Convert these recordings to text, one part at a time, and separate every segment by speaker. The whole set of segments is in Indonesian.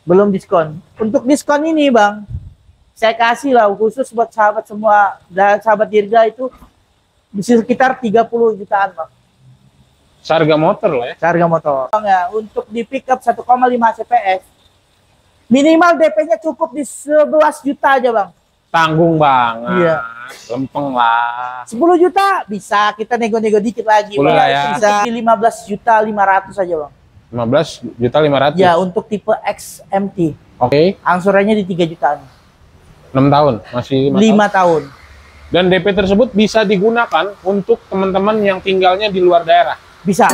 Speaker 1: Belum diskon. Untuk diskon ini Bang, saya kasih lah khusus buat sahabat semua dan sahabat Dirga itu sekitar 30 jutaan Bang.
Speaker 2: Harga motor lah ya.
Speaker 1: Harga motor. Bang ya, untuk di pickup 1,5 CPS, minimal DP-nya cukup di 11 juta aja Bang.
Speaker 2: Tanggung banget.
Speaker 1: Iya.
Speaker 2: Lempeng lah.
Speaker 1: 10 juta bisa kita nego-nego dikit lagi Bang.
Speaker 2: Ya.
Speaker 1: Bisa di 15 juta 500 aja Bang.
Speaker 2: 15 juta 500.
Speaker 1: Ya, untuk tipe XMT.
Speaker 2: Oke.
Speaker 1: Angsurannya di 3 jutaan.
Speaker 2: 6 tahun, masih
Speaker 1: 5 tahun.
Speaker 2: Dan DP tersebut bisa digunakan untuk teman-teman yang tinggalnya di luar daerah.
Speaker 1: Bisa.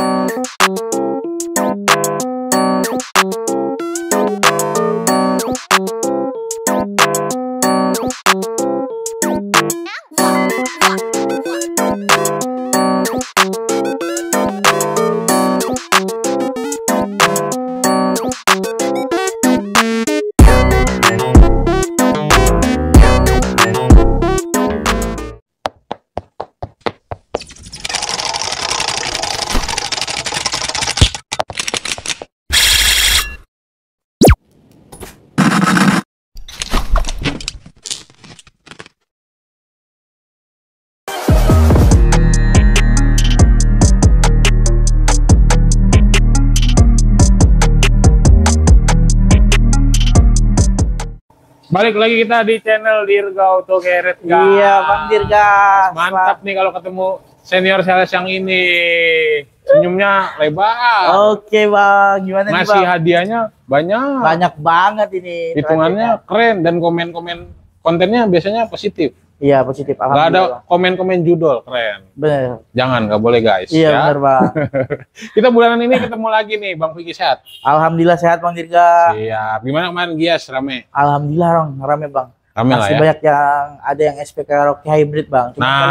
Speaker 2: Balik lagi kita di channel Dirga Auto Garage, guys.
Speaker 1: Iya, Bang Dirga.
Speaker 2: Mantap nih kalau ketemu senior sales yang ini. Senyumnya lebar.
Speaker 1: Oke, Bang. Gimana nih,
Speaker 2: Ngasih
Speaker 1: Bang?
Speaker 2: hadiahnya banyak.
Speaker 1: Banyak banget ini.
Speaker 2: Hitungannya keren dan komen-komen kontennya biasanya positif.
Speaker 1: Iya, positif.
Speaker 2: Gak ada
Speaker 1: Alhamdulillah.
Speaker 2: komen-komen judul, keren.
Speaker 1: Bener.
Speaker 2: Jangan, gak boleh guys.
Speaker 1: Iya,
Speaker 2: ya.
Speaker 1: bener, Bang.
Speaker 2: Kita bulanan ini ketemu lagi nih, Bang Vicky sehat.
Speaker 1: Alhamdulillah sehat, Bang Dirga.
Speaker 2: Siap. Gimana kemarin Gias rame?
Speaker 1: Alhamdulillah, Bang. Rame, Bang.
Speaker 2: Rame lah
Speaker 1: Masih
Speaker 2: ya.
Speaker 1: banyak yang ada yang SPK Rocky Hybrid, Bang. Cuma kan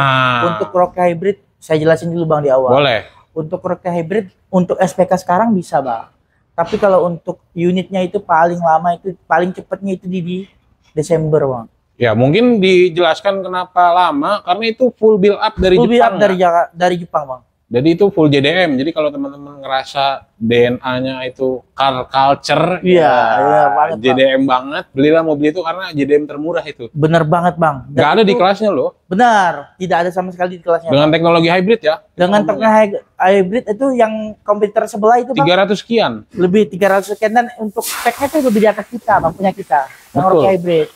Speaker 1: untuk Rocky Hybrid, saya jelasin dulu, Bang, di awal.
Speaker 2: Boleh.
Speaker 1: Untuk Rocky Hybrid, untuk SPK sekarang bisa, Bang. Tapi kalau untuk unitnya itu paling lama itu, paling cepatnya itu di Desember, Bang.
Speaker 2: Ya mungkin dijelaskan kenapa lama, karena itu full build up dari
Speaker 1: Full build
Speaker 2: Jepang.
Speaker 1: up dari Jepang, Bang.
Speaker 2: Jadi itu full JDM. Jadi kalau teman-teman ngerasa DNA-nya itu car culture,
Speaker 1: Iya, iya banget,
Speaker 2: JDM banget, belilah mobil itu karena JDM termurah itu.
Speaker 1: Bener banget, Bang. Dan
Speaker 2: Nggak ada
Speaker 1: itu
Speaker 2: di kelasnya loh.
Speaker 1: benar, tidak ada sama sekali di kelasnya.
Speaker 2: Dengan
Speaker 1: Bang.
Speaker 2: teknologi hybrid ya.
Speaker 1: Dengan teknologi hybrid itu yang komputer sebelah itu, Bang,
Speaker 2: 300 sekian.
Speaker 1: lebih 300 sekian, dan untuk speknya itu lebih di atas kita, Bang, punya kita. Yang
Speaker 2: Betul.
Speaker 1: Rocky Hybrid.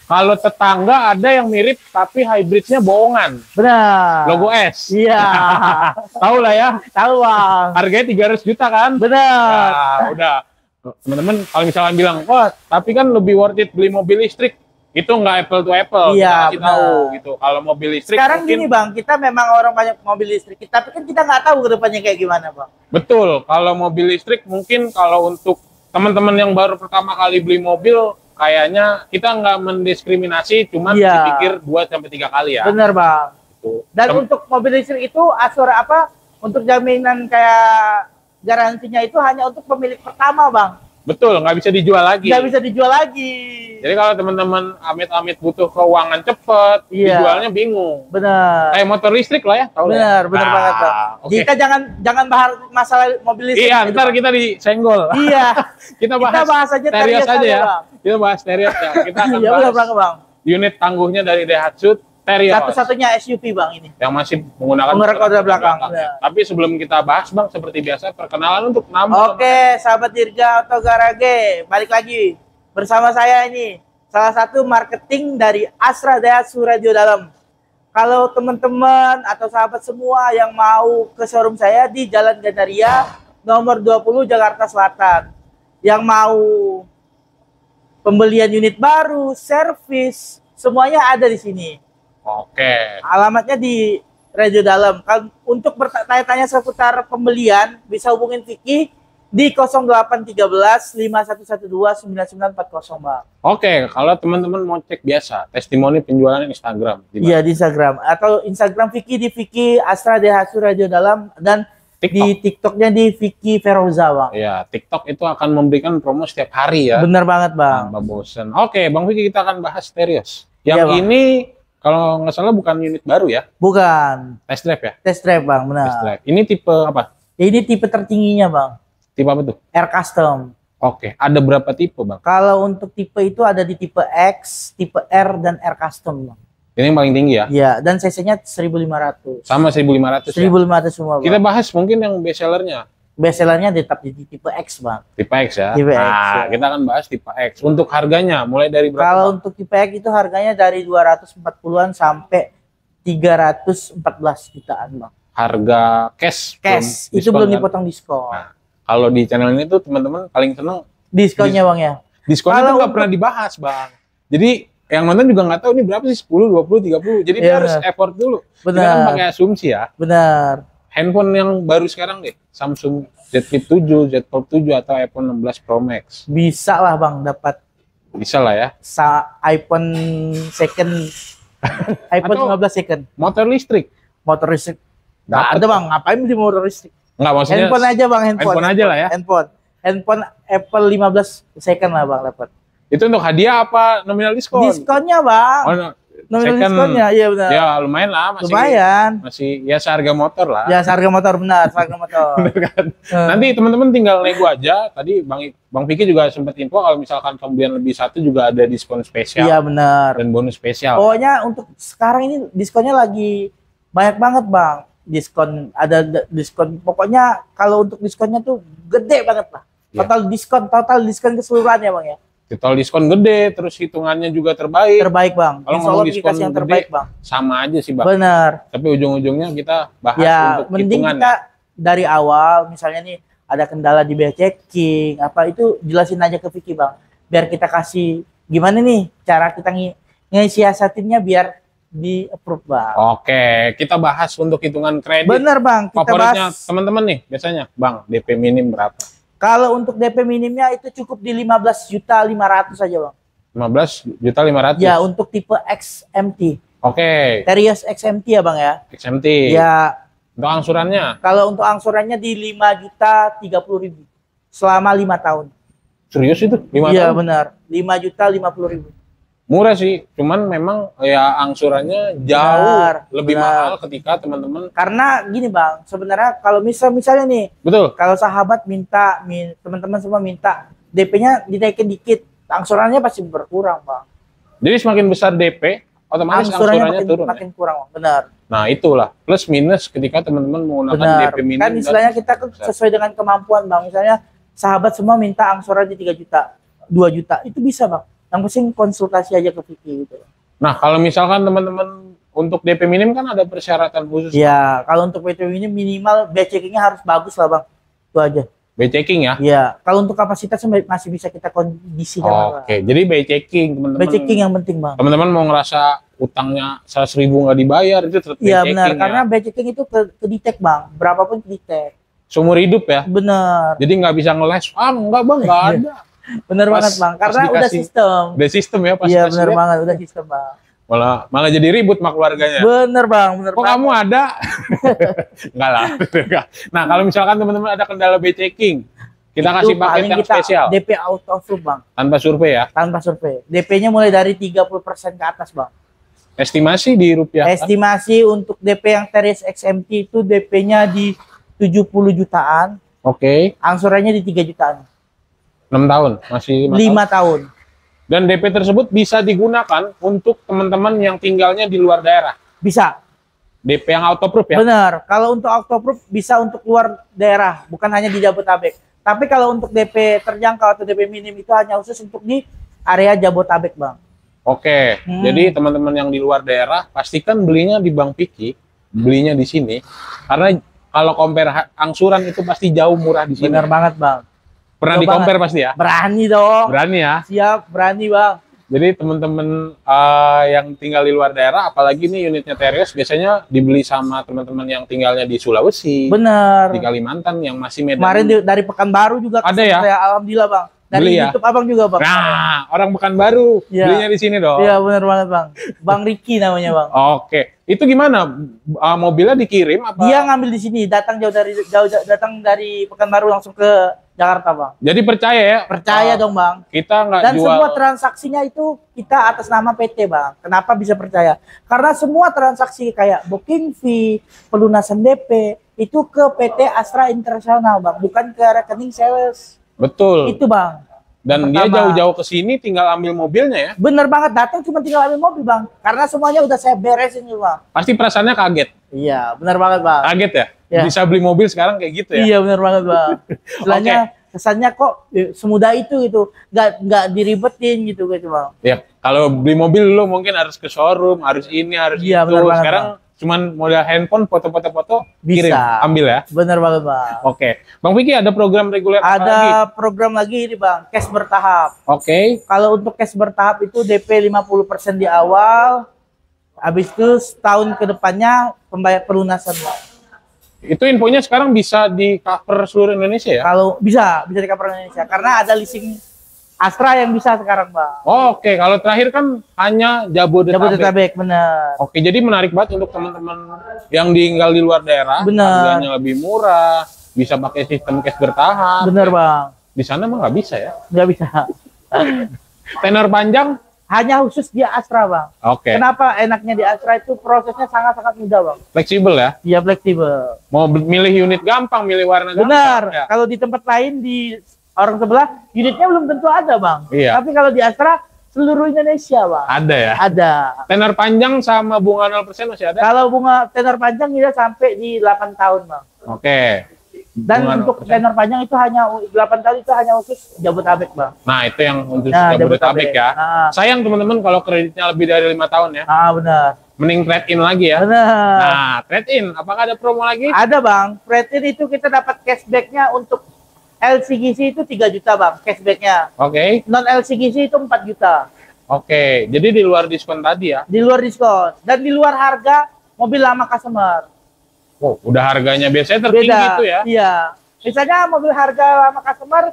Speaker 2: Kalau tetangga ada yang mirip tapi hybridnya bohongan.
Speaker 1: Benar.
Speaker 2: Logo S.
Speaker 1: Iya.
Speaker 2: Tahu lah ya.
Speaker 1: Tahu, Bang.
Speaker 2: Harganya 300 juta kan?
Speaker 1: Benar.
Speaker 2: Nah, udah. Teman-teman kalau misalnya bilang, wah tapi kan lebih worth it beli mobil listrik. Itu nggak apple to apple.
Speaker 1: Iya,
Speaker 2: Kita kasih
Speaker 1: benar.
Speaker 2: tahu gitu. Kalau mobil listrik
Speaker 1: Sekarang
Speaker 2: mungkin,
Speaker 1: gini, Bang, kita memang orang banyak mobil listrik, tapi kan kita nggak tahu ke depannya kayak gimana, Bang.
Speaker 2: betul. Kalau mobil listrik mungkin kalau untuk teman-teman yang baru pertama kali beli mobil, kayaknya kita nggak mendiskriminasi, cuman
Speaker 1: Iya.
Speaker 2: dipikir 2-3 kali ya.
Speaker 1: Benar, Bang.
Speaker 2: Tuh.
Speaker 1: Dan untuk mobil listrik itu untuk jaminan kayak garansinya itu hanya untuk pemilik pertama, Bang.
Speaker 2: Betul, nggak bisa dijual lagi.
Speaker 1: Nggak bisa dijual lagi.
Speaker 2: Jadi kalau teman-teman amit-amit butuh keuangan cepet,
Speaker 1: Iya.
Speaker 2: dijualnya bingung.
Speaker 1: Benar.
Speaker 2: Kayak motor listrik lah ya, tahu lah ya?
Speaker 1: Benar, benar
Speaker 2: Nah,
Speaker 1: banget, Bang.
Speaker 2: oke.
Speaker 1: Kita jangan bahas masalah mobil listrik.
Speaker 2: Iya,
Speaker 1: aja,
Speaker 2: ntar
Speaker 1: Bang.
Speaker 2: kita disenggol.
Speaker 1: Iya.
Speaker 2: kita
Speaker 1: Kita bahas aja
Speaker 2: Terios aja ya.
Speaker 1: Bang.
Speaker 2: Kita bahas Terios ya. Kita akan
Speaker 1: Iya, benar
Speaker 2: bahas
Speaker 1: banget, Bang.
Speaker 2: unit tangguhnya dari Daihatsu Terios.
Speaker 1: Satu-satunya SUV, Bang, ini.
Speaker 2: Yang masih menggunakan
Speaker 1: Roda belakang.
Speaker 2: ya. Tapi sebelum kita bahas Bang, seperti biasa perkenalan untuk nama.
Speaker 1: Oke, sahabat Dirga Auto Garage, balik lagi bersama saya ini, salah satu marketing dari Astra Daihatsu Radio Dalam. Kalau teman-teman atau sahabat semua yang mau ke showroom saya di Jalan Gandaria, nomor 20 Jakarta Selatan, yang mau pembelian unit baru, servis, semuanya ada di sini.
Speaker 2: Oke.
Speaker 1: Alamatnya di Radio Dalam. Untuk bertanya-tanya seputar pembelian, bisa hubungin Vicky di 0813 5112 9940, Bang.
Speaker 2: Oke, kalau teman-teman mau cek biasa, testimoni penjualan Instagram. Di mana?
Speaker 1: Iya, di Instagram. Atau Instagram Vicky di Vicky Astra Daihatsu Radio Dalam, dan di TikToknya di Vicky Feroza, Bang.
Speaker 2: Iya, TikTok itu akan memberikan promo setiap hari ya.
Speaker 1: Bener banget, Bang.
Speaker 2: Tanpa bosen. Oke, Bang Vicky, kita akan bahas Terios. Yang
Speaker 1: Iya, Bang.
Speaker 2: ini kalau nggak salah bukan unit baru ya,
Speaker 1: Bukan.
Speaker 2: test drive ya?
Speaker 1: Test drive, Bang,
Speaker 2: Test
Speaker 1: benar.
Speaker 2: drive. Ini tipe apa?
Speaker 1: Ini tipe tertingginya, Bang.
Speaker 2: Tipe apa tuh?
Speaker 1: Air Custom.
Speaker 2: Oke, ada berapa tipe Bang?
Speaker 1: Kalau untuk tipe itu ada di tipe X, tipe R, dan R Custom, Bang.
Speaker 2: Ini yang paling tinggi ya?
Speaker 1: Iya, dan cc-nya 1500.
Speaker 2: Sama 1500 ya?
Speaker 1: 1500 semua, Bang.
Speaker 2: Kita bahas mungkin yang best sellernya.
Speaker 1: Best sellernya tetap di tipe X, Bang.
Speaker 2: Tipe X ya?
Speaker 1: Tipe X,
Speaker 2: nah,
Speaker 1: ya.
Speaker 2: kita akan bahas tipe X. Untuk harganya, mulai dari berapa?
Speaker 1: Kalau untuk tipe X itu harganya dari 240-an sampai 314 jutaan, Bang.
Speaker 2: Harga cash?
Speaker 1: Cash, itu
Speaker 2: diskon,
Speaker 1: belum
Speaker 2: kan?
Speaker 1: dipotong diskon.
Speaker 2: Nah, kalau di channel ini tuh teman-teman paling seneng
Speaker 1: Diskonnya, Bang, ya?
Speaker 2: diskonnya
Speaker 1: Kalau
Speaker 2: tuh nggak pernah dibahas Bang. Jadi yang nonton juga nggak tahu ini berapa sih, 10, 20, 30. Jadi
Speaker 1: Iya,
Speaker 2: dia harus
Speaker 1: benar.
Speaker 2: effort dulu. Kita
Speaker 1: Benar.
Speaker 2: kan pakai asumsi ya.
Speaker 1: Benar.
Speaker 2: Handphone yang baru sekarang deh, Samsung Z Flip 7, Z Fold 7 atau iPhone 16 Pro Max.
Speaker 1: Bisa lah, Bang, dapat
Speaker 2: Bisa lah ya.
Speaker 1: iPhone second. iPhone
Speaker 2: Atau
Speaker 1: 15 second.
Speaker 2: motor listrik.
Speaker 1: Motor listrik. Nggak
Speaker 2: Dapat.
Speaker 1: ada, Bang. Ngapain beli motor listrik?
Speaker 2: Enggak maksudnya
Speaker 1: Handphone aja, Bang.
Speaker 2: handphone aja lah ya.
Speaker 1: Handphone Apple 15 second lah, Bang, dapat.
Speaker 2: Itu untuk hadiah apa nominal diskon?
Speaker 1: Diskonnya, Bang.
Speaker 2: Oh, no.
Speaker 1: Nominal
Speaker 2: second.
Speaker 1: diskonnya, iya benar.
Speaker 2: Ya lumayan lah,
Speaker 1: Lumayan.
Speaker 2: masih ya seharga motor lah.
Speaker 1: Ya, harga motor, benar, harga motor.
Speaker 2: Bener kan? Nanti teman-teman tinggal nego aja. Tadi Bang Vicky juga sempat info kalau misalkan pembelian lebih satu juga ada diskon spesial
Speaker 1: Iya, benar.
Speaker 2: dan bonus spesial.
Speaker 1: Pokoknya untuk sekarang ini diskonnya lagi banyak banget, Bang. Diskon. Pokoknya kalau untuk diskonnya tuh gede banget lah.
Speaker 2: Ya.
Speaker 1: Total diskon keseluruhan ya, Bang, ya.
Speaker 2: Total diskon gede, terus hitungannya juga terbaik.
Speaker 1: Terbaik, Bang.
Speaker 2: Kalau
Speaker 1: Insya
Speaker 2: ngomong
Speaker 1: Allah
Speaker 2: diskon
Speaker 1: dikasih yang terbaik,
Speaker 2: gede,
Speaker 1: Bang.
Speaker 2: sama aja sih Bang.
Speaker 1: Benar.
Speaker 2: Tapi ujung-ujungnya kita bahas
Speaker 1: Ya,
Speaker 2: untuk
Speaker 1: mending
Speaker 2: hitungan
Speaker 1: kita
Speaker 2: ya.
Speaker 1: dari awal, misalnya nih ada kendala di biaya checking, apa itu jelasin aja ke Vicky, Bang. Biar kita kasih gimana nih cara kita ngesiasatinnya biar di approve, Bang.
Speaker 2: Oke, kita bahas untuk hitungan kredit.
Speaker 1: Bener, Bang. Kita
Speaker 2: Favoritnya
Speaker 1: bahas.
Speaker 2: teman-teman nih, biasanya Bang, DP minim berapa?
Speaker 1: Kalau untuk DP minimnya itu cukup di 15.500.000 aja, Bang.
Speaker 2: 15.500.000.
Speaker 1: Ya, untuk tipe XMT.
Speaker 2: Oke,
Speaker 1: Terios XMT ya, Bang, ya.
Speaker 2: XMT.
Speaker 1: Ya,
Speaker 2: Untuk angsurannya
Speaker 1: kalau untuk angsurannya di 5.030.000 selama 5 tahun.
Speaker 2: serius itu 5
Speaker 1: Iya,
Speaker 2: tahun.
Speaker 1: benar. 5.050.000.
Speaker 2: Murah sih, cuman memang ya angsurannya jauh
Speaker 1: Benar,
Speaker 2: lebih
Speaker 1: benar.
Speaker 2: mahal ketika teman-teman.
Speaker 1: Karena gini, Bang, sebenarnya kalau misalnya nih,
Speaker 2: Betul.
Speaker 1: kalau sahabat teman-teman semua minta DP-nya dinaikin dikit, angsurannya pasti berkurang, Bang.
Speaker 2: Jadi semakin besar DP, otomatis angsurannya turun.
Speaker 1: makin kurang, Bang. Benar.
Speaker 2: Nah itulah plus minus ketika teman-teman menggunakan
Speaker 1: Benar.
Speaker 2: DP minim.
Speaker 1: Kan istilahnya kita sesuai dengan kemampuan, Bang. Misalnya sahabat semua minta angsuran di 3 juta, 2 juta, itu bisa, Bang. Yang penting konsultasi aja ke Vicky gitu.
Speaker 2: Nah kalau misalkan teman-teman untuk DP minim kan ada persyaratan khusus.
Speaker 1: Ya, kalau untuk DP ini minimal biaya checkingnya harus bagus lah, Bang. Itu aja.
Speaker 2: By checking ya.
Speaker 1: Ya, kalau untuk kapasitasnya masih bisa kita kondisikan.
Speaker 2: Oke, jadi by checking teman-teman.
Speaker 1: By checking yang penting, Bang.
Speaker 2: Teman-teman mau ngerasa utangnya 100.000 nggak dibayar itu tetap by
Speaker 1: Iya,
Speaker 2: checking
Speaker 1: benar.
Speaker 2: ya.
Speaker 1: Karena by checking itu ke detect, Bang. Berapapun ke detect.
Speaker 2: Seumur hidup ya.
Speaker 1: Benar.
Speaker 2: Jadi nggak bisa ngeles. Enggak Bang, nggak ada.
Speaker 1: Benar banget, Bang. Karena
Speaker 2: pas
Speaker 1: udah
Speaker 2: dikasih-
Speaker 1: sistem.
Speaker 2: Udah sistem ya pas
Speaker 1: Iya,
Speaker 2: kasih
Speaker 1: benar
Speaker 2: ya.
Speaker 1: banget. Udah sistem, Bang.
Speaker 2: Malah jadi ribut sama keluarganya.
Speaker 1: Bener, Bang. Bener
Speaker 2: Kok
Speaker 1: banget.
Speaker 2: kamu ada? Enggak lah. Nah, kalau misalkan teman-teman ada kendala by checking, kita
Speaker 1: Itu
Speaker 2: kasih paket
Speaker 1: paling
Speaker 2: yang
Speaker 1: kita
Speaker 2: spesial
Speaker 1: DP auto approve, Bang.
Speaker 2: tanpa survei ya.
Speaker 1: Tanpa survei. DP-nya mulai dari 30% ke atas, Bang.
Speaker 2: Estimasi di rupiah.
Speaker 1: Estimasi untuk DP yang Teris XMT itu DP-nya di 70 jutaan.
Speaker 2: Oke,
Speaker 1: Angsurannya di 3 jutaan.
Speaker 2: 6 tahun, masih
Speaker 1: 5 tahun.
Speaker 2: Dan DP tersebut bisa digunakan untuk teman-teman yang tinggalnya di luar daerah.
Speaker 1: Bisa.
Speaker 2: DP yang auto proof ya.
Speaker 1: Benar. Kalau untuk auto approve bisa untuk luar daerah, bukan hanya di Jabotabek. Tapi kalau untuk DP terjangkau atau DP minim itu hanya khusus untuk di area Jabotabek, Bang.
Speaker 2: Oke,
Speaker 1: Hmm.
Speaker 2: jadi teman-teman yang di luar daerah pastikan belinya di Bang Vicky, belinya di sini. Karena kalau compare angsuran itu pasti jauh murah di sini.
Speaker 1: Benar banget, Bang.
Speaker 2: Pernah
Speaker 1: Coba
Speaker 2: di compare pasti ya?
Speaker 1: Berani dong.
Speaker 2: Berani ya.
Speaker 1: Siap, berani, Bang.
Speaker 2: Jadi teman-teman yang tinggal di luar daerah, apalagi nih unitnya Terios, biasanya dibeli sama teman-teman yang tinggalnya di Sulawesi,
Speaker 1: Benar.
Speaker 2: di Kalimantan, yang masih Medan.
Speaker 1: Kemarin dari Pekanbaru juga
Speaker 2: Ada ya?
Speaker 1: saya, alhamdulillah, Bang. Dari
Speaker 2: Beli ya?
Speaker 1: YouTube Abang juga, Bang.
Speaker 2: Nah, orang Pekanbaru,
Speaker 1: Iya.
Speaker 2: belinya di sini dong.
Speaker 1: Iya, benar banget, Bang. Bang Ricky namanya, Bang.
Speaker 2: Oke, itu gimana? Mobilnya dikirim apa?
Speaker 1: Dia ngambil di sini, datang datang dari Pekanbaru langsung ke Jakarta, Bang.
Speaker 2: Jadi percaya ya?
Speaker 1: Percaya dong, Bang.
Speaker 2: Kita nggak
Speaker 1: Dan
Speaker 2: jual.
Speaker 1: semua transaksinya itu kita atas nama PT, Bang. Kenapa bisa percaya? Karena semua transaksi kayak booking fee, pelunasan DP itu ke PT Astra Internasional, Bang, bukan ke rekening sales.
Speaker 2: Betul.
Speaker 1: Itu Bang.
Speaker 2: Dan dia jauh-jauh ke sini tinggal ambil mobilnya ya.
Speaker 1: Bener banget, datang cuma tinggal ambil mobil Bang. Karena semuanya udah saya beresin nih Bang.
Speaker 2: Pasti perasaannya kaget.
Speaker 1: Iya, bener banget Bang.
Speaker 2: Kaget ya?
Speaker 1: Ya.
Speaker 2: Bisa beli mobil sekarang kayak gitu ya?
Speaker 1: Iya bener banget Bang. Istilahnya kesannya kok semudah itu gitu. Nggak diribetin gitu Bang.
Speaker 2: Ya, kalau beli mobil dulu mungkin harus ke showroom, harus ini, harus
Speaker 1: iya,
Speaker 2: itu.
Speaker 1: Bener banget,
Speaker 2: sekarang
Speaker 1: Bang.
Speaker 2: Cuman modal handphone, foto-foto, kirim, ambil ya.
Speaker 1: Bener banget Bang.
Speaker 2: Oke, Bang Vicky ada program reguler apa lagi?
Speaker 1: Ada program lagi ini Bang, cash bertahap.
Speaker 2: Oke.
Speaker 1: Kalau untuk cash bertahap itu DP 50% di awal, habis itu setahun ke depannya pembayar pelunasan Bang.
Speaker 2: Itu infonya sekarang bisa di cover seluruh Indonesia ya?
Speaker 1: Kalau bisa di cover Indonesia karena ada leasing Astra yang bisa sekarang Bang.
Speaker 2: Oke, kalau terakhir kan hanya Jabodetabek.
Speaker 1: Bener.
Speaker 2: Oke, jadi menarik banget untuk teman-teman yang tinggal di luar daerah.
Speaker 1: Bener.
Speaker 2: Harganya lebih murah, bisa pakai sistem cash bertahap.
Speaker 1: Bener Bang.
Speaker 2: Di sana emang nggak bisa ya?
Speaker 1: Nggak bisa.
Speaker 2: Tenor panjang?
Speaker 1: Hanya khusus di Astra Bang.
Speaker 2: Oke.
Speaker 1: Kenapa enaknya di Astra itu prosesnya sangat-sangat mudah Bang.
Speaker 2: Fleksibel ya?
Speaker 1: Iya fleksibel.
Speaker 2: Mau milih unit gampang, milih warna gampang.
Speaker 1: Benar.
Speaker 2: Ya?
Speaker 1: Kalau di tempat lain di orang sebelah unitnya belum tentu ada Bang.
Speaker 2: Iya.
Speaker 1: Tapi kalau di Astra seluruh Indonesia Bang.
Speaker 2: Ada ya?
Speaker 1: Ada.
Speaker 2: Tenor panjang sama bunga 0% masih ada?
Speaker 1: Kalau bunga tenor panjang bisa sampai di 8 tahun Bang.
Speaker 2: Oke.
Speaker 1: Dan
Speaker 2: Bunga
Speaker 1: untuk
Speaker 2: 0%.
Speaker 1: tenor panjang itu hanya 8 tahun itu hanya khusus Jabodetabek Bang.
Speaker 2: Nah, itu yang untuk
Speaker 1: Nah,
Speaker 2: Jabodetabek ya.
Speaker 1: Ah.
Speaker 2: Sayang teman-teman kalau kreditnya lebih dari 5 tahun ya.
Speaker 1: Benar.
Speaker 2: Mending trade-in lagi ya.
Speaker 1: Benar.
Speaker 2: Nah, trade-in, apakah ada promo lagi?
Speaker 1: Ada Bang. Trade-in itu kita dapat cashbacknya untuk LCGC itu 3 juta Bang, cashbacknya.
Speaker 2: Oke.
Speaker 1: Non LCGC itu 4 juta.
Speaker 2: Oke, jadi di luar diskon tadi ya.
Speaker 1: Di luar diskon dan di luar harga mobil lama customer.
Speaker 2: Oh, udah harganya biasanya tertinggi
Speaker 1: Beda.
Speaker 2: itu ya.
Speaker 1: Iya. Misalnya mobil harga lama customer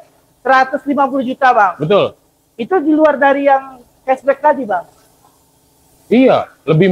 Speaker 1: 150 juta Bang.
Speaker 2: Betul.
Speaker 1: Itu di luar dari yang cashback tadi Bang.
Speaker 2: Iya, lebih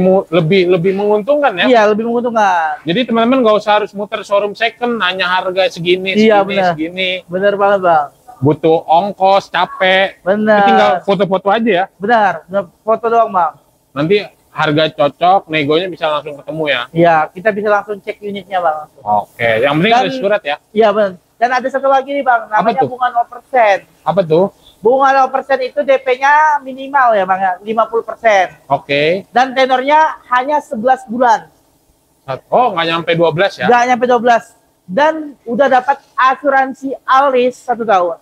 Speaker 2: menguntungkan ya.
Speaker 1: Iya, lebih menguntungkan.
Speaker 2: Jadi teman-teman nggak usah harus muter showroom second, nanya harga segini,
Speaker 1: Iya,
Speaker 2: segini,
Speaker 1: benar.
Speaker 2: segini.
Speaker 1: Bener banget Bang.
Speaker 2: Butuh ongkos, capek.
Speaker 1: Bener.
Speaker 2: Tinggal foto-foto aja ya.
Speaker 1: Benar, foto doang Bang.
Speaker 2: Nanti harga cocok, negonya bisa langsung ketemu ya.
Speaker 1: Iya, kita bisa langsung cek unitnya Bang.
Speaker 2: Oke, yang penting
Speaker 1: Dan-
Speaker 2: ada surat ya.
Speaker 1: Iya benar. Dan ada satu lagi nih Bang, namanya
Speaker 2: tuh?
Speaker 1: bunga 0%.
Speaker 2: Apa tuh?
Speaker 1: Bunga 0% itu DP-nya minimal ya Bang, ya, 50%.
Speaker 2: Oke.
Speaker 1: Dan tenornya hanya 11 bulan.
Speaker 2: Oh, nggak nyampe 12 ya?
Speaker 1: Nggak nyampe 12. Dan udah dapat asuransi Alris 1 tahun.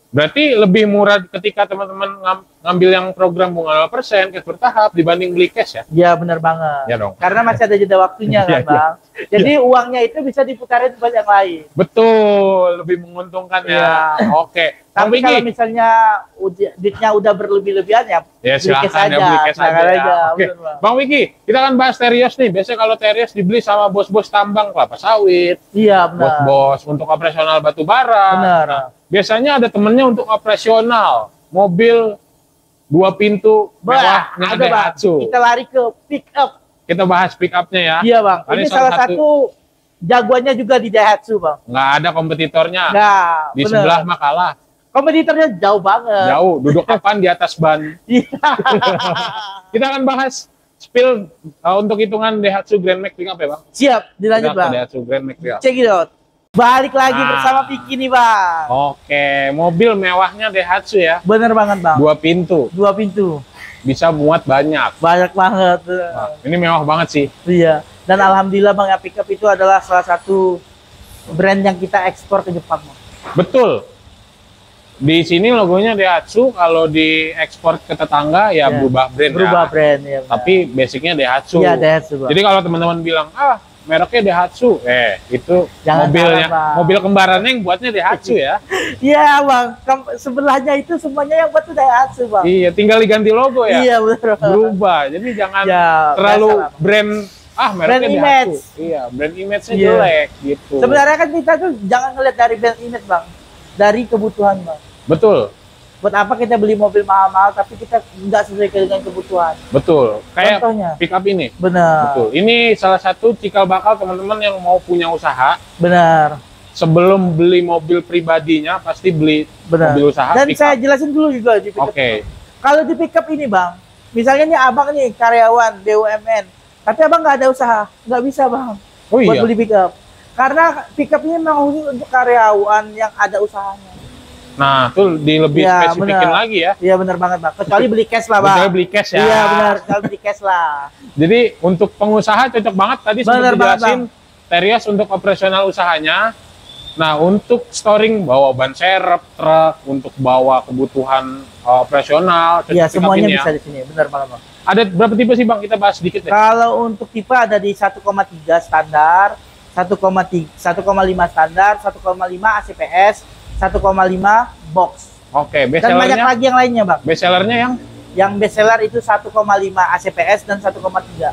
Speaker 2: Berarti lebih murah ketika teman-teman ngambil yang program bunga 0% cash bertahap dibanding beli cash ya?
Speaker 1: Iya benar banget.
Speaker 2: Ya dong.
Speaker 1: Karena masih ada jeda waktunya kan
Speaker 2: Iya, iya.
Speaker 1: Bang. Jadi uangnya itu bisa diputarin buat yang lain.
Speaker 2: Betul, lebih menguntungkan ya.
Speaker 1: Iya.
Speaker 2: Oke. Bang
Speaker 1: Tapi kalau
Speaker 2: Vicky,
Speaker 1: misalnya duitnya udah berlebih-lebihan ya,
Speaker 2: ya
Speaker 1: beli cash
Speaker 2: silakan ya beli cash
Speaker 1: silakan
Speaker 2: aja ya. Oke.
Speaker 1: bener, Bang.
Speaker 2: Bang Vicky, kita kan bahas Terios nih. Biasanya kalau Terios dibeli sama bos-bos tambang kelapa sawit,
Speaker 1: Iya benar.
Speaker 2: bos-bos untuk operasional batu bara.
Speaker 1: Benar.
Speaker 2: Biasanya ada temennya untuk operasional mobil 2 pintu
Speaker 1: Bah,
Speaker 2: mewahnya
Speaker 1: ada Bang.
Speaker 2: Daihatsu.
Speaker 1: Kita lari ke pick up.
Speaker 2: Kita bahas pick up-nya ya.
Speaker 1: Iya Bang.
Speaker 2: Ini
Speaker 1: Ini
Speaker 2: salah
Speaker 1: salah satu jagoannya juga di Daihatsu Bang.
Speaker 2: Nggak ada kompetitornya.
Speaker 1: Nah,
Speaker 2: Di
Speaker 1: bener.
Speaker 2: sebelah mah kalah.
Speaker 1: Kompetitornya jauh banget.
Speaker 2: Jauh. Duduk kapan di atas ban.
Speaker 1: Iya.
Speaker 2: Kita akan bahas spill untuk hitungan Daihatsu Grand Max pick up ya Bang.
Speaker 1: Siap, dilanjut
Speaker 2: Kita ke
Speaker 1: Bang.
Speaker 2: Daihatsu Grand Max pick up.
Speaker 1: Check it out. Balik lagi
Speaker 2: Ah.
Speaker 1: bersama Vicky nih Bang.
Speaker 2: Oke, mobil mewahnya Daihatsu ya.
Speaker 1: Bener banget Bang.
Speaker 2: 2 pintu.
Speaker 1: 2 pintu.
Speaker 2: Bisa muat banyak.
Speaker 1: Banyak banget.
Speaker 2: Wah, ini mewah banget sih.
Speaker 1: Iya. Dan alhamdulillah Bang, ya pickup itu adalah salah satu brand yang kita ekspor ke Jepang Bang.
Speaker 2: Betul. Di sini logonya Daihatsu, kalau di ekspor ke tetangga ya
Speaker 1: Ya,
Speaker 2: berubah brand
Speaker 1: Berubah
Speaker 2: ya.
Speaker 1: brand ya. benar.
Speaker 2: Tapi basicnya Daihatsu.
Speaker 1: Iya Daihatsu Bang.
Speaker 2: Jadi kalau teman-teman bilang, mereknya Daihatsu, itu
Speaker 1: Jangan
Speaker 2: mobilnya,
Speaker 1: salah, Bang.
Speaker 2: mobil kembarannya yang buatnya Daihatsu ya.
Speaker 1: Iya Bang, sebelahnya itu semuanya yang buat tuh Daihatsu Bang.
Speaker 2: Iya, tinggal diganti logo ya.
Speaker 1: Iya benar. Bang.
Speaker 2: Berubah. Jadi jangan
Speaker 1: Ya,
Speaker 2: terlalu
Speaker 1: biasa lah, Bang.
Speaker 2: brand mereknya
Speaker 1: Brand
Speaker 2: Daihatsu.
Speaker 1: image.
Speaker 2: Iya, brand image-nya
Speaker 1: Iya.
Speaker 2: jelek gitu.
Speaker 1: Sebenarnya kan kita tuh jangan ngeliat dari brand image Bang, dari kebutuhan Bang.
Speaker 2: Betul.
Speaker 1: Buat apa kita beli mobil mahal-mahal tapi kita nggak sesuai dengan kebutuhan?
Speaker 2: Betul. Kayak
Speaker 1: Contohnya.
Speaker 2: pick up ini.
Speaker 1: Benar.
Speaker 2: Betul. Ini salah satu cikal bakal teman-teman yang mau punya usaha.
Speaker 1: Benar.
Speaker 2: Sebelum beli mobil pribadinya, pasti beli
Speaker 1: Benar.
Speaker 2: mobil usaha.
Speaker 1: Dan
Speaker 2: pick
Speaker 1: saya
Speaker 2: up.
Speaker 1: jelasin dulu juga di pickup.
Speaker 2: Oke.
Speaker 1: Kalau di pickup ini Bang, misalnya nih abang nih karyawan BUMN, tapi abang nggak ada usaha, nggak bisa Bang
Speaker 2: Oh
Speaker 1: buat
Speaker 2: iya.
Speaker 1: beli pickup. Karena pickup ini memang khusus untuk karyawan yang ada usahanya.
Speaker 2: Nah, tuh lebih
Speaker 1: Iya,
Speaker 2: spesifikin
Speaker 1: benar.
Speaker 2: lagi ya.
Speaker 1: Iya benar banget bang. Kecuali beli cash lah bang.
Speaker 2: Kecuali beli cash ya.
Speaker 1: Iya benar. Kecuali beli cash lah.
Speaker 2: Jadi untuk pengusaha cocok banget tadi
Speaker 1: Benar
Speaker 2: seperti
Speaker 1: banget,
Speaker 2: dijelasin Terios untuk operasional usahanya. Nah, untuk storing bawa ban serep, truk, untuk bawa kebutuhan operasional, cocok
Speaker 1: Iya
Speaker 2: pick up
Speaker 1: semuanya
Speaker 2: ini ya.
Speaker 1: bisa di sini. Benar banget bang.
Speaker 2: Ada berapa tipe sih Bang? Kita bahas sedikit deh.
Speaker 1: Kalau untuk tipe ada di 1,3 standar, 1,3, 1,5 standar, 1,5 ACPS, 1,5 box.
Speaker 2: Oke,
Speaker 1: Dan banyak
Speaker 2: bestsellernya,
Speaker 1: lagi yang lainnya bang.
Speaker 2: bestsellernya
Speaker 1: Yang best seller itu 1,5 ACPS dan 1,3.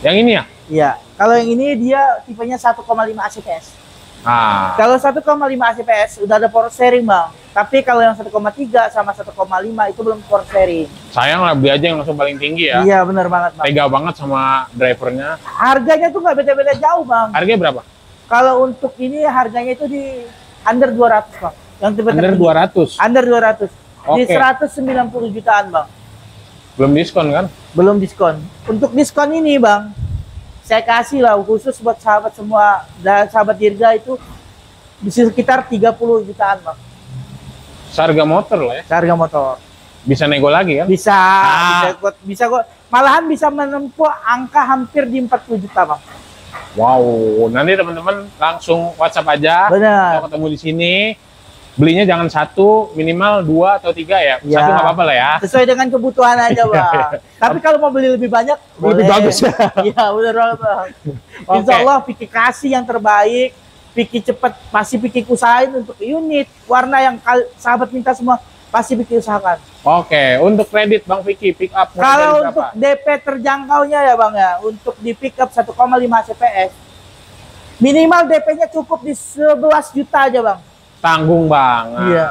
Speaker 2: yang ini ya?
Speaker 1: Iya. Kalau yang ini dia tipenya 1,5 ACPS.
Speaker 2: Ah,
Speaker 1: Kalau 1,5 ACPS udah ada power steering bang. Tapi kalau yang 1,3 sama 1,5 itu belum power steering.
Speaker 2: sayang lah beli aja yang langsung paling tinggi ya.
Speaker 1: Iya benar banget bang.
Speaker 2: Tega banget sama drivernya.
Speaker 1: Harganya tuh nggak beda-beda jauh bang.
Speaker 2: Harganya berapa?
Speaker 1: Kalau untuk ini harganya itu di under 200 bang. Yang tipe
Speaker 2: Under
Speaker 1: tertinggi.
Speaker 2: 200.
Speaker 1: Under 200. Di
Speaker 2: Oke.
Speaker 1: 190 jutaan bang.
Speaker 2: Belum diskon kan?
Speaker 1: Belum diskon. Untuk diskon ini bang, saya kasih lah khusus buat sahabat semua dan sahabat Dirga itu bisa sekitar 30 jutaan bang.
Speaker 2: Seharga motor lah ya.
Speaker 1: Harga motor.
Speaker 2: Bisa nego lagi kan?
Speaker 1: Bisa, bisa kok. Malahan bisa menempuh angka hampir di 40 juta bang.
Speaker 2: Wow, nanti teman-teman langsung WhatsApp aja.
Speaker 1: Benar.
Speaker 2: Kalau ketemu di sini, belinya jangan satu, minimal 2 atau 3 ya.
Speaker 1: Ya.
Speaker 2: Satu nggak apa-apa lah ya.
Speaker 1: Sesuai dengan kebutuhan aja bang. Tapi kalau mau beli lebih banyak,
Speaker 2: Lebih
Speaker 1: boleh.
Speaker 2: bagus ya.
Speaker 1: Iya benar banget bang.
Speaker 2: Oke.
Speaker 1: Insya Allah Piki kasih yang terbaik. Piki cepat, pasti Piki usahain untuk unit warna yang sahabat minta semua, pasti Piki usahakan.
Speaker 2: Oke, untuk kredit Bang Vicky pick up mulai
Speaker 1: Kalau
Speaker 2: dari
Speaker 1: untuk
Speaker 2: berapa?
Speaker 1: DP terjangkaunya ya bang ya, untuk di pick up 1,5 CPS, minimal DP-nya cukup di 11 juta aja bang.
Speaker 2: Tanggung banget.
Speaker 1: Iya.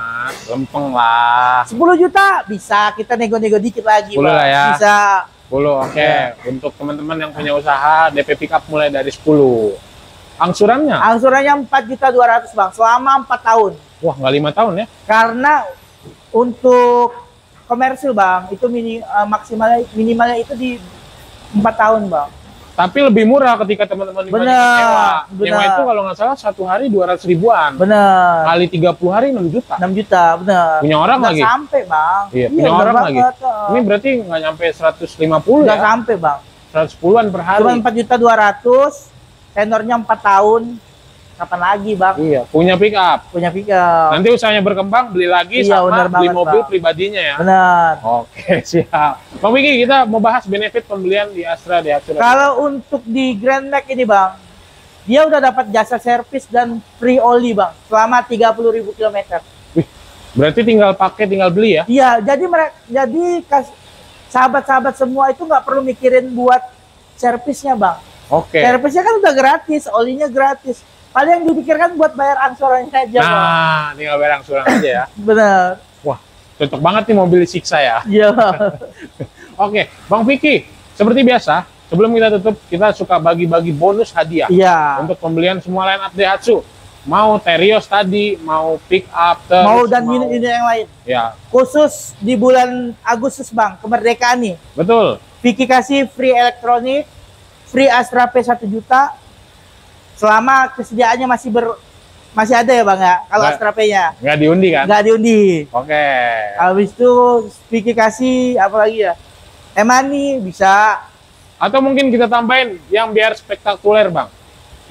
Speaker 2: Lempeng lah.
Speaker 1: 10 juta bisa kita nego-nego dikit lagi
Speaker 2: 10
Speaker 1: bang.
Speaker 2: lah ya.
Speaker 1: Bisa.
Speaker 2: 10, oke.
Speaker 1: Iya.
Speaker 2: Untuk teman-teman yang punya usaha, DP pick up mulai dari 10. Angsurannya?
Speaker 1: Angsurannya 4.200.000 bang, selama 4 tahun.
Speaker 2: Wah, nggak 5 tahun ya?
Speaker 1: Karena untuk komersil bang, itu minimalnya itu di 4 tahun bang.
Speaker 2: Tapi lebih murah ketika teman-teman dibandingkan
Speaker 1: Benar,
Speaker 2: nyewa.
Speaker 1: benar.
Speaker 2: Nyewa itu kalau nggak salah 1 hari 200 ribuan.
Speaker 1: Bener.
Speaker 2: Kali 30 hari 6 juta.
Speaker 1: 6 juta, bener.
Speaker 2: Punya orang
Speaker 1: Nggak
Speaker 2: lagi?
Speaker 1: sampai bang.
Speaker 2: Iya, punya
Speaker 1: bener
Speaker 2: orang lagi.
Speaker 1: banget,
Speaker 2: Ini berarti nggak nyampe 150
Speaker 1: nggak
Speaker 2: ya?
Speaker 1: sampai bang.
Speaker 2: 110-an per hari.
Speaker 1: Cuma 4.200.000, tenornya 4 tahun. Kapan lagi bang?
Speaker 2: Iya, punya pick up.
Speaker 1: Punya pick-up.
Speaker 2: Nanti usahanya berkembang, beli lagi
Speaker 1: Iya,
Speaker 2: sama
Speaker 1: benar
Speaker 2: beli
Speaker 1: banget,
Speaker 2: mobil
Speaker 1: Bang.
Speaker 2: pribadinya ya.
Speaker 1: Bener.
Speaker 2: Oke, siap. Bang Vicky, kita mau bahas benefit pembelian di Astra Daihatsu.
Speaker 1: Kalau untuk di Grand Max ini bang, dia udah dapat jasa servis dan free oli bang, selama 30.000 km.
Speaker 2: Wih, berarti tinggal pakai, tinggal beli ya?
Speaker 1: Iya, jadi sahabat-sahabat semua itu nggak perlu mikirin buat servisnya bang.
Speaker 2: Oke.
Speaker 1: Servisnya kan udah gratis, olinya gratis. Paling yang dipikirkan buat bayar angsurannya aja bang.
Speaker 2: Nah, tinggal bayar angsuran aja ya.
Speaker 1: Bener.
Speaker 2: Wah, cocok banget nih mobil siksa ya.
Speaker 1: Iya.
Speaker 2: Oke, Bang Vicky, seperti biasa, sebelum kita tutup, kita suka bagi-bagi bonus hadiah
Speaker 1: Iya.
Speaker 2: untuk pembelian semua line up Daihatsu. Mau Terios tadi, mau pick up, terus
Speaker 1: Mau dan unit-unit yang lain.
Speaker 2: Ya,
Speaker 1: Khusus di bulan Agustus bang, kemerdekaan nih.
Speaker 2: betul.
Speaker 1: Vicky kasih free elektronik, free Astra P 1 juta. Selama kesediaannya masih ada ya bang ya, kalau
Speaker 2: Nggak.
Speaker 1: Astra P-nya.
Speaker 2: Nggak diundi kan?
Speaker 1: Nggak diundi.
Speaker 2: Oke.
Speaker 1: Habis itu Vicky kasih apa lagi ya? Emani bisa.
Speaker 2: Atau mungkin kita tambahin yang biar spektakuler, Bang.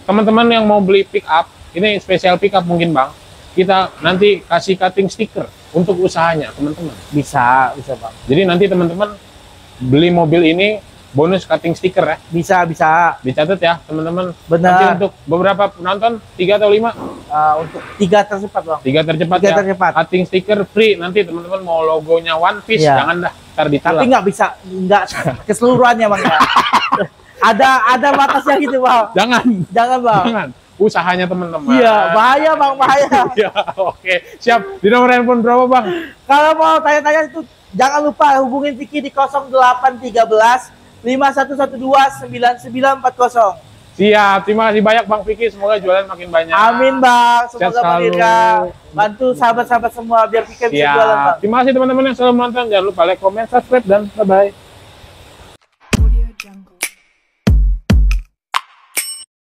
Speaker 2: Teman-teman yang mau beli pick up, ini spesial pick up mungkin, Bang. Kita nanti kasih cutting stiker untuk usahanya, teman-teman.
Speaker 1: Bisa bang.
Speaker 2: Jadi nanti teman-teman beli mobil ini bonus cutting stiker ya.
Speaker 1: Bisa.
Speaker 2: Dicatat ya, teman-teman.
Speaker 1: Benar.
Speaker 2: Nanti untuk beberapa penonton 3 atau 5,
Speaker 1: Untuk 3 tercepat bang.
Speaker 2: 3 tercepat
Speaker 1: 3
Speaker 2: ya.
Speaker 1: tercepat.
Speaker 2: Cutting stiker free. Nanti teman-teman mau logonya One Piece,
Speaker 1: Iya.
Speaker 2: jangan dah, ntar
Speaker 1: Tapi
Speaker 2: ditolak.
Speaker 1: nggak bisa, nggak keseluruhannya bang ya. ada batasnya gitu bang.
Speaker 2: Jangan.
Speaker 1: Jangan bang.
Speaker 2: Jangan. Usahanya teman-teman.
Speaker 1: Iya, bahaya bang, bahaya.
Speaker 2: Ya, oke. Siap. Di nomor handphone berapa, Bang?
Speaker 1: Kalau mau tanya-tanya itu jangan lupa hubungin Vicky di 0813 5112 9940.
Speaker 2: Siap. Terima kasih banyak, Bang Vicky. Semoga jualan makin banyak.
Speaker 1: Amin bang,
Speaker 2: Sehat
Speaker 1: semoga Bang
Speaker 2: selalu.
Speaker 1: Dirga bantu sahabat-sabat semua biar Vicky bisa jualan bang.
Speaker 2: Siap. Terima kasih teman-teman yang selalu menonton. Jangan lupa like, comment, subscribe, dan bye-bye.